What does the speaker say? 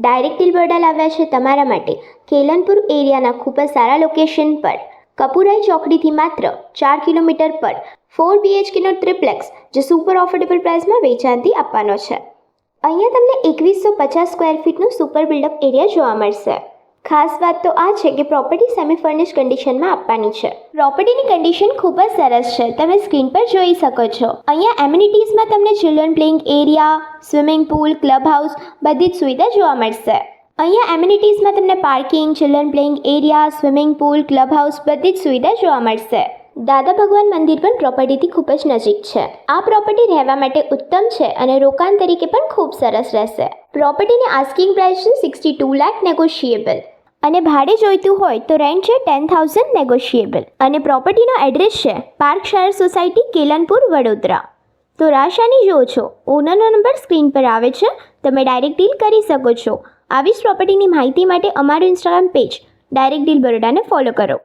Direct deal Baroda લાવ્યા છે તમારા માટે કેલનપુર એરિયાના ખૂબ જ સારા લોકેશન પર કપુરાઈ ચોકડીથી માત્ર 4 કિલોમીટર પર 4 BHKનો ટ્રિપ્લેક્સ જે સુપર ઓફોર્ડેબલ પ્રાઇસમાં વેચાણથી આપવાનો છે. અહીંયા તમને 2150 સ્ક્વેર ફીટનું સુપર બિલ્ડઅપ એરિયા જોવા મળશે. ખાસ વાત તો આ છે કે પ્રોપર્ટી સેમી ફર્નિશ કન્ડિશનમાં આપવાની છે. પ્રોપર્ટીની કન્ડિશન ખૂબ જ સરસ છે, તમે સ્ક્રીન પર જોઈ શકો છો. અહીંયા એમ્યુનિટીઝમાં તમને children playing area, swimming pool, club house બધી જ સુવિધા જોવા મળશે. અહીંયા એમ્યુનિટીઝમાં તમને parking, children playing area, swimming pool, club house બધી જ સુવિધા જોવા મળશે. દાદા ભગવાન મંદિર પણ પ્રોપર્ટીથી ખૂબ જ નજીક છે. આ પ્રોપર્ટી રહેવા માટે ઉત્તમ છે અને રોકાણ તરીકે પણ ખૂબ સરસ રહેશે. પ્રોપર્ટીની આસ્કિંગ પ્રાઇસ છે 62 લાખ નેગોશિયેબલ અને ભાડે જોઈતું હોય તો રેન્ટ છે 10,000 નેગોશિયેબલ અને પ્રોપર્ટીનો એડ્રેસ છે પાર્કશાયર સોસાયટી, કેલનપુર, વડોદરા. તો રાશાની જો છો, ઓનરનો નંબર સ્ક્રીન પર આવે છે, તમે ડાયરેક્ટ ડીલ કરી શકો છો. આવી જ પ્રોપર્ટીની માહિતી માટે અમારું ઇન્સ્ટાગ્રામ પેજ ડાયરેક્ટ ડીલ બરોડાને ફોલો કરો.